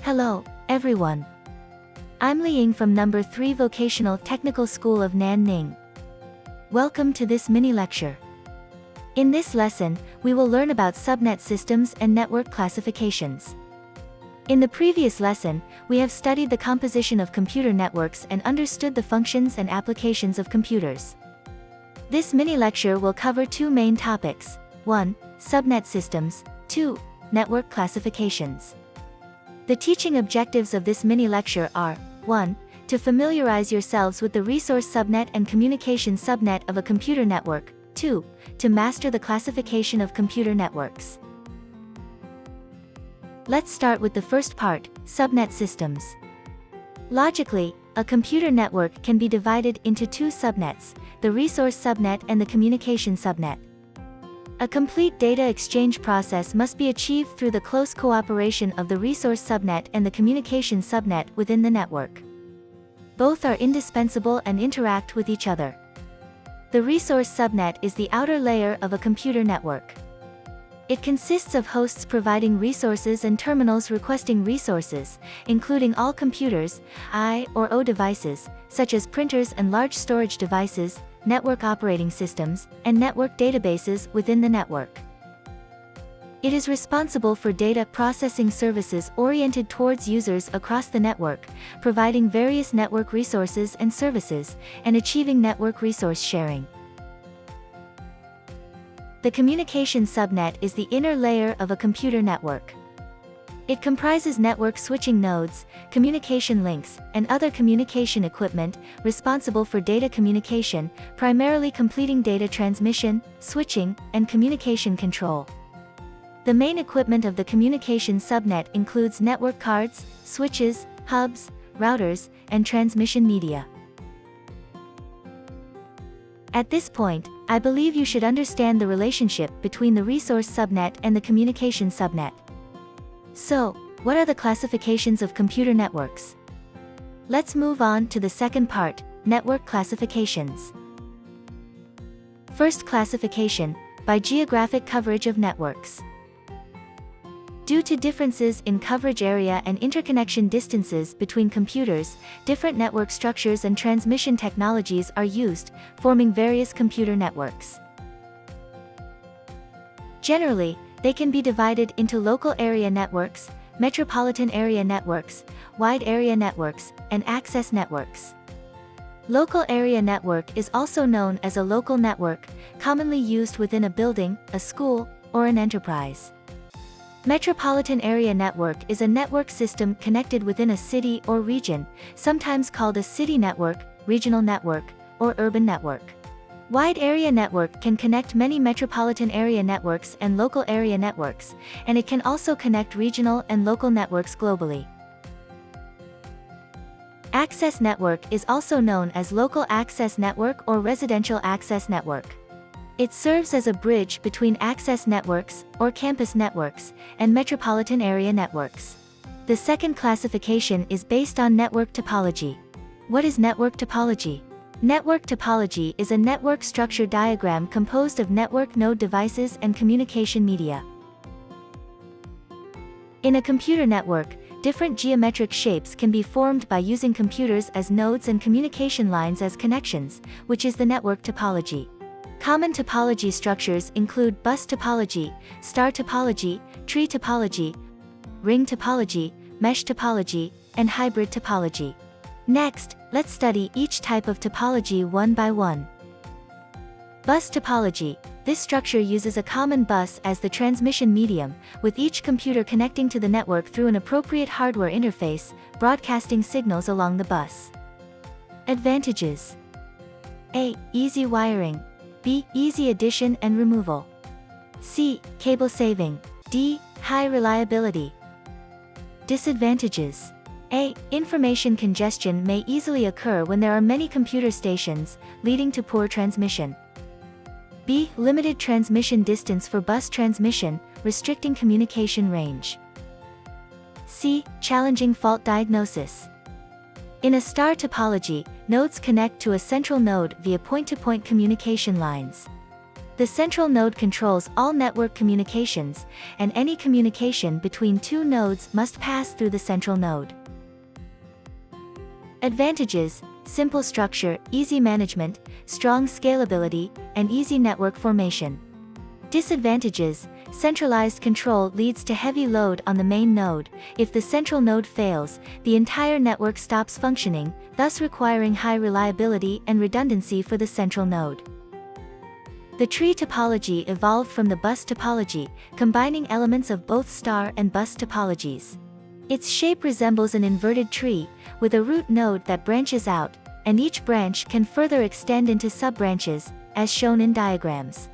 Hello, everyone. I'm Liying from number 3 Vocational Technical School of Nanning. Welcome to this mini lecture. In this lesson, we will learn about subnet systems and network classifications. In the previous lesson, we have studied the composition of computer networks and understood the functions and applications of computers. This mini lecture will cover two main topics: 1. Subnet systems, 2. Network classifications. The teaching objectives of this mini lecture are: 1. To familiarize yourselves with the resource subnet and communication subnet of a computer network. 2. To master the classification of computer networks. Let's start with the first part, subnet systems. Logically, a computer network can be divided into two subnets, the resource subnet and the communication subnet. A complete data exchange process must be achieved through the close cooperation of the resource subnet and the communication subnet within the network. Both are indispensable and interact with each other. The resource subnet is the outer layer of a computer network. It consists of hosts providing resources and terminals requesting resources, including all computers, I or O devices, such as printers and large storage devices, network operating systems, and network databases within the network. It is responsible for data processing services oriented towards users across the network, providing various network resources and services, and achieving network resource sharing. The communication subnet is the inner layer of a computer network. It comprises network switching nodes, communication links, and other communication equipment responsible for data communication, primarily completing data transmission, switching, and communication control. The main equipment of the communication subnet includes network cards, switches, hubs, routers, and transmission media. At this point, I believe you should understand the relationship between the resource subnet and the communication subnet. So, what are the classifications of computer networks? Let's move on to the second part, network classifications. First classification, by geographic coverage of networks. Due to differences in coverage area and interconnection distances between computers, different network structures and transmission technologies are used, forming various computer networks. Generally, they can be divided into local area networks, metropolitan area networks, wide area networks, and access networks. Local area network is also known as a local network, commonly used within a building, a school, or an enterprise. Metropolitan area network is a network system connected within a city or region, sometimes called a city network, regional network, or urban network. Wide area network can connect many metropolitan area networks and local area networks, and it can also connect regional and local networks globally. Access network is also known as local access network or residential access network. It serves as a bridge between access networks, or campus networks, and metropolitan area networks. The second classification is based on network topology. What is network topology? Network topology is a network structure diagram composed of network node devices and communication media. In a computer network, different geometric shapes can be formed by using computers as nodes and communication lines as connections, which is the network topology. Common topology structures include bus topology, star topology, tree topology, ring topology, mesh topology, and hybrid topology. Next, let's study each type of topology one by one. Bus topology. This structure uses a common bus as the transmission medium, with each computer connecting to the network through an appropriate hardware interface, broadcasting signals along the bus. Advantages: A. Easy wiring. B. Easy addition and removal. C. Cable saving. D. High reliability. Disadvantages: A. Information congestion may easily occur when there are many computer stations, leading to poor transmission. B. Limited transmission distance for bus transmission, restricting communication range. C. Challenging fault diagnosis. In a star topology, nodes connect to a central node via point-to-point communication lines. The central node controls all network communications, and any communication between two nodes must pass through the central node. Advantages: simple structure, easy management, strong scalability, and easy network formation. Disadvantages: centralized control leads to heavy load on the main node. If the central node fails, the entire network stops functioning, thus requiring high reliability and redundancy for the central node. The tree topology evolved from the bus topology, combining elements of both star and bus topologies. Its shape resembles an inverted tree, with a root node that branches out, and each branch can further extend into sub-branches, as shown in diagrams.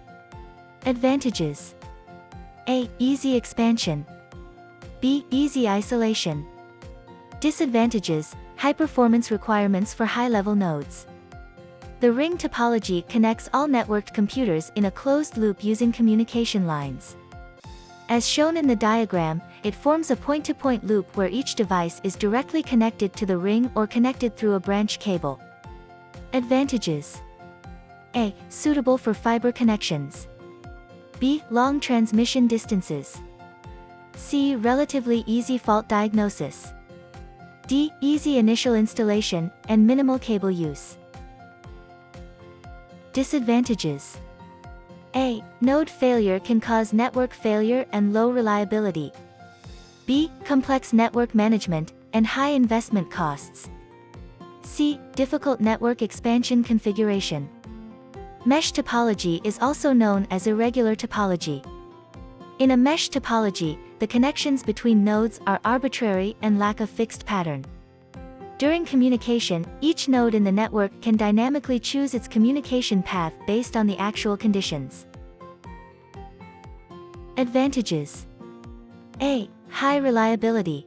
Advantages: A. Easy expansion. B. Easy isolation. Disadvantages: high performance requirements for high-level nodes. The ring topology connects all networked computers in a closed loop using communication lines. As shown in the diagram, it forms a point-to-point loop where each device is directly connected to the ring or connected through a branch cable. Advantages: A. Suitable for fiber connections. B. Long transmission distances. C. Relatively easy fault diagnosis. D. Easy initial installation and minimal cable use. Disadvantages: A. Node failure can cause network failure and low reliability. B. Complex network management and high investment costs. C. Difficult network expansion configuration. Mesh topology is also known as irregular topology. In a mesh topology, the connections between nodes are arbitrary and lack a fixed pattern. During communication, each node in the network can dynamically choose its communication path based on the actual conditions. Advantages: A. High reliability.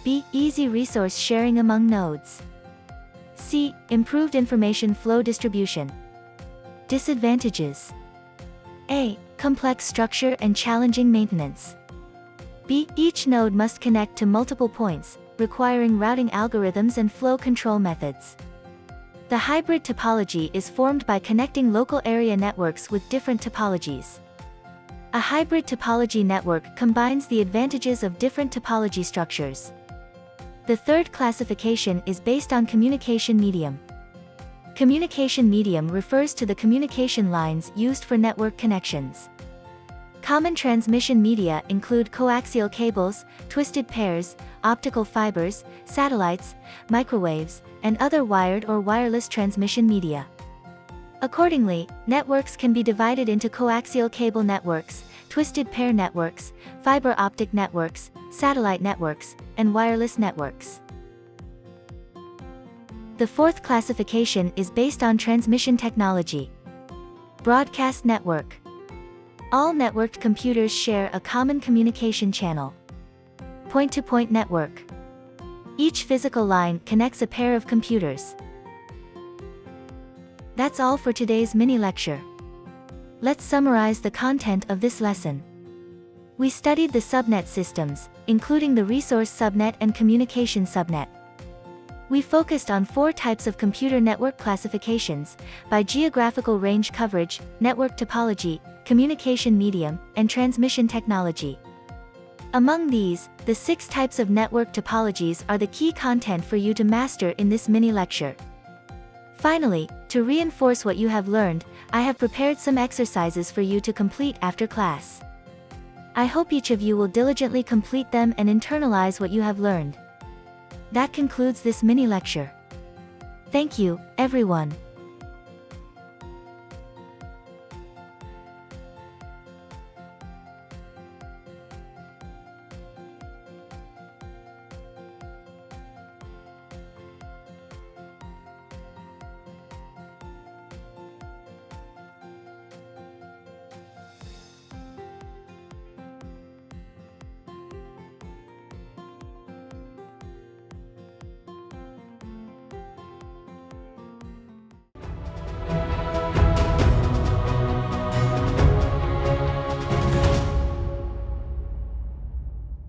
B. Easy resource sharing among nodes. C. Improved information flow distribution. Disadvantages: A. Complex structure and challenging maintenance. B. Each node must connect to multiple points, requiring routing algorithms and flow control methods. The hybrid topology is formed by connecting local area networks with different topologies. A hybrid topology network combines the advantages of different topology structures. The third classification is based on communication medium. Communication medium refers to the communication lines used for network connections. Common transmission media include coaxial cables, twisted pairs, optical fibers, satellites, microwaves, and other wired or wireless transmission media. Accordingly, networks can be divided into coaxial cable networks, twisted pair networks, fiber optic networks, satellite networks, and wireless networks. The fourth classification is based on transmission technology. Broadcast network. All networked computers share a common communication channel. Point-to-point network. Each physical line connects a pair of computers. That's all for today's mini-lecture. Let's summarize the content of this lesson. We studied the subnet systems, including the resource subnet and communication subnet. We focused on 4 types of computer network classifications, by geographical range coverage, network topology, communication medium, and transmission technology. Among these, the 6 types of network topologies are the key content for you to master in this mini-lecture. Finally, to reinforce what you have learned, I have prepared some exercises for you to complete after class. I hope each of you will diligently complete them and internalize what you have learned. That concludes this mini-lecture. Thank you, everyone.